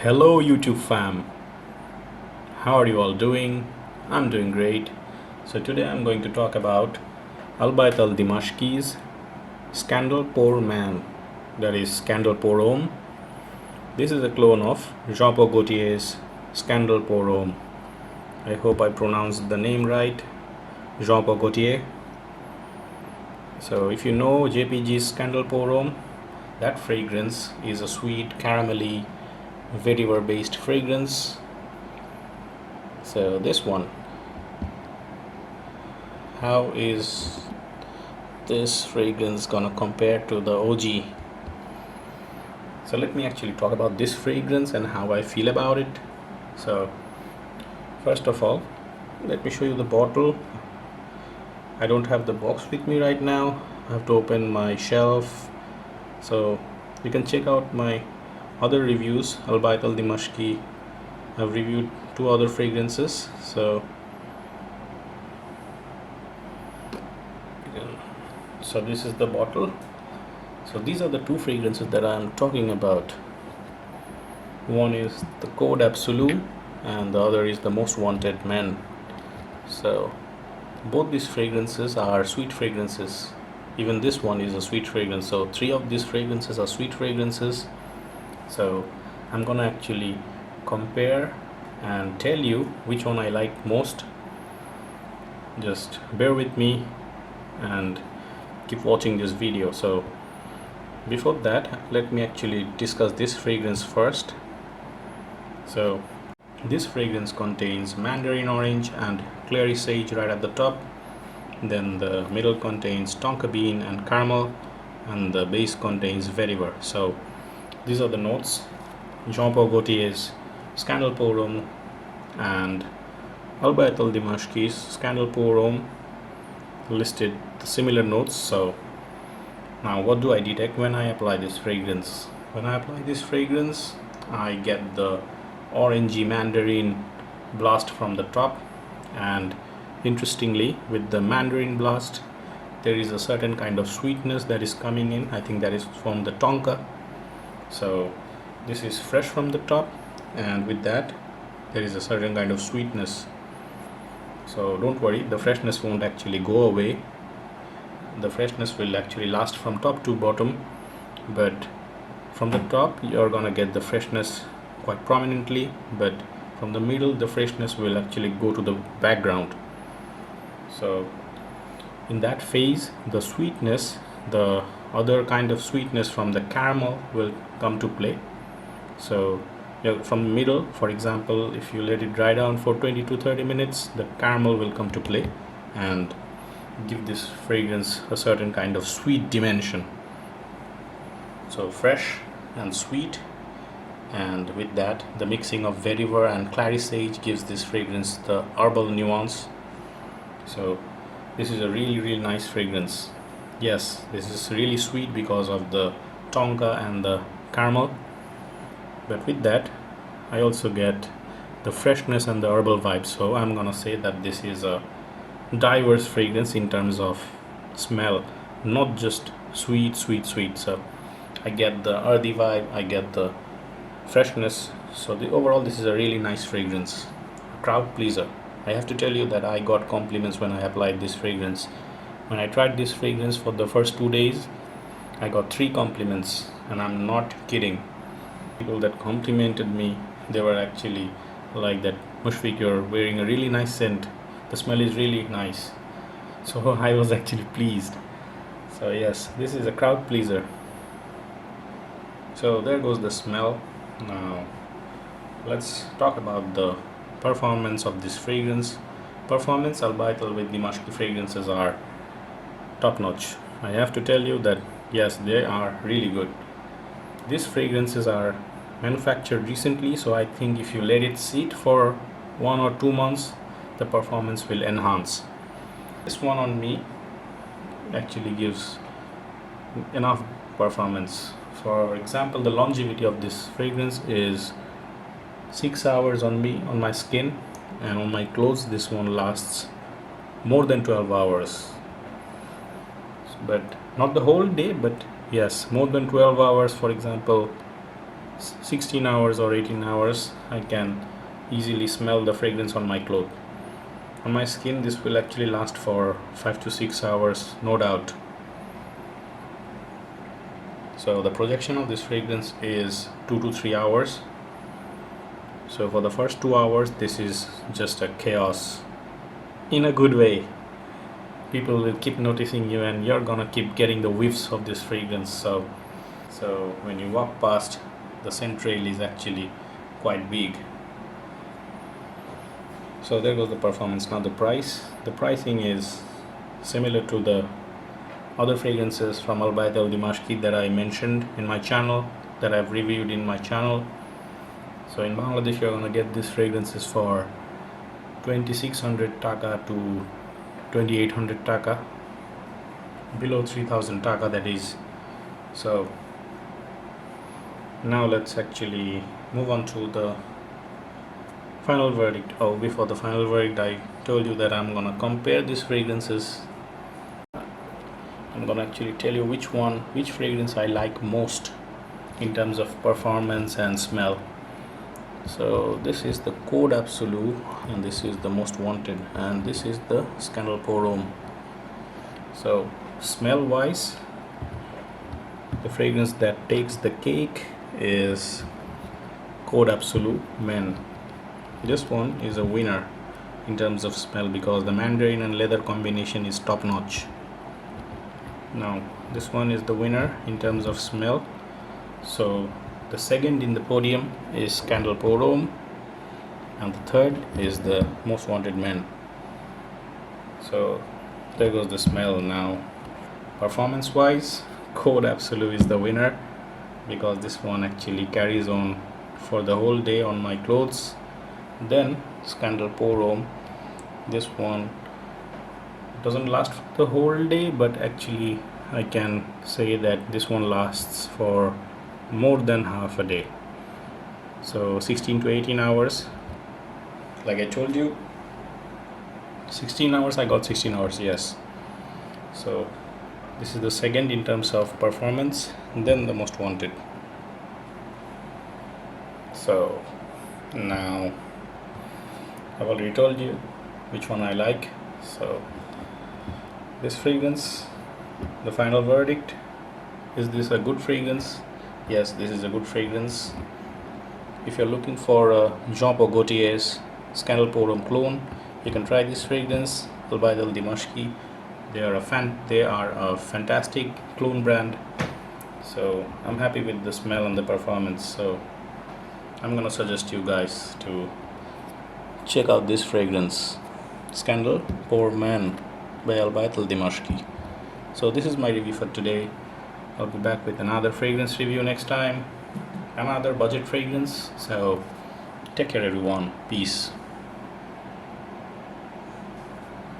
Hello YouTube fam, how are you all doing? I'm doing great. So today I'm going to talk about Albait Aldimashqi's Scandal Pour Man, that is Scandal Pour Homme. This is a clone of Jean-Paul Gaultier's Scandal Pour Homme. I hope I pronounced the name right, Jean-Paul Gaultier. So if you know JPG's Scandal Pour Homme, that fragrance is a sweet caramelly vetiver based fragrance. So this one, how is this fragrance gonna compare to the OG? So let me actually talk about this fragrance and how I feel about it. So first of all, let me show you the bottle. I don't have the box with me right now. I have to open my shelf. So you can check out my other reviews. Albait Aldimashqi, I've reviewed 2 other fragrances. So this is the bottle. So these are the 2 fragrances that I'm talking about. One is the Code Absolu and the other is the Most Wanted Man. So both these fragrances are sweet fragrances. Even this one is a sweet fragrance. So 3 of these fragrances are sweet fragrances. So I'm gonna actually compare and tell you which one I like most. Just bear with me and keep watching this video. So before that, let me actually discuss this fragrance first. So this fragrance contains mandarin orange and clary sage right at the top. Then the middle contains tonka bean and caramel, and the base contains vetiver. So these are the notes. Jean-Paul Gaultier's Scandal Pour Homme and Albait Aldimashqi's Scandal Pour Homme listed the similar notes. So now what do I detect when I apply this fragrance? When I apply this fragrance, I get the orangey mandarin blast from the top, and interestingly, with the mandarin blast there is a certain kind of sweetness that is coming in. I think that is from the tonka. So this is fresh from the top, and with that there is a certain kind of sweetness. So don't worry, the freshness won't actually go away. The freshness will actually last from top to bottom, but from the top you're gonna get the freshness quite prominently, but from the middle the freshness will actually go to the background. So in that phase, the sweetness, the other kind of sweetness from the caramel will come to play. So from the middle, for example, if you let it dry down for 20 to 30 minutes, the caramel will come to play and give this fragrance a certain kind of sweet dimension. So fresh and sweet, and with that the mixing of vetiver and clary sage gives this fragrance the herbal nuance. So this is a really nice fragrance. Yes, this is really sweet because of the tonka and the caramel, but with that I also get the freshness and the herbal vibe. So I'm gonna say that this is a diverse fragrance in terms of smell, not just sweet. So I get the earthy vibe, I get the freshness. So overall this is a really nice fragrance, a crowd pleaser. I have to tell you that I got compliments when I applied this fragrance. When I tried this fragrance for the first 2 days, I got 3 compliments, and I'm not kidding. People that complimented me, they were actually like that, Mushfiq, you're wearing a really nice scent, the smell is really nice. So I was actually pleased. So yes, this is a crowd pleaser. So there goes the smell. Now let's talk about the performance of this fragrance. Performance, Albait Aldimashqi fragrances are top notch. I have to tell you that yes, they are really good. These fragrances are manufactured recently, so I think if you let it sit for 1 or 2 months, the performance will enhance. This one on me actually gives enough performance. For example, the longevity of this fragrance is 6 hours on me, on my skin, and on my clothes this one lasts more than 12 hours. But not the whole day, but yes, more than 12 hours. For example, 16 hours or 18 hours I can easily smell the fragrance on my cloth. On my skin this will actually last for 5 to 6 hours, no doubt. So the projection of this fragrance is 2 to 3 hours. So for the first 2 hours this is just a chaos in a good way. People will keep noticing you and you're gonna keep getting the whiffs of this fragrance. So when you walk past, the scent trail is actually quite big. So there goes the performance. Now the price. The pricing is similar to the other fragrances from Albait Aldimashqi that I mentioned in my channel, that I've reviewed in my channel. So in Bangladesh you're gonna get these fragrances for 2600 taka to 2800 taka, below 3000 taka, that is. So now let's actually move on to the final verdict. Oh, before the final verdict, I told you that I'm gonna compare these fragrances. I'm gonna actually tell you which fragrance I like most in terms of performance and smell. So this is the Code Absolu, and this is the Most Wanted, and this is the Scandal Pour Homme. So smell wise, the fragrance that takes the cake is Code Absolu Men. This one is a winner in terms of smell because the mandarin and leather combination is top notch. Now this one is the winner in terms of smell. So the second in the podium is Scandal Pour Homme, and the third is the Most Wanted Men. So there goes the smell. Now performance wise, Code Absolu is the winner because this one actually carries on for the whole day on my clothes. Then Scandal Pour Homme, this one doesn't last for the whole day, but actually I can say that this one lasts for more than half a day. So 16 to 18 hours, like I told you, 16 hours, I got 16 hours, yes. So this is the second in terms of performance, and then the Most Wanted. So now I've already told you which one I like. So this fragrance, the final verdict, is this a good fragrance? Yes, this is a good fragrance. If you're looking for a Jean Paul Gaultier's Scandal Pour Homme clone, you can try this fragrance, Albait Aldimashqi. They are a fantastic clone brand. So I'm happy with the smell and the performance. So I'm gonna suggest you guys to check out this fragrance, Scandal Pour Men by Albait Aldimashqi. So this is my review for today. I'll be back with another fragrance review next time, another budget fragrance. So take care everyone, peace.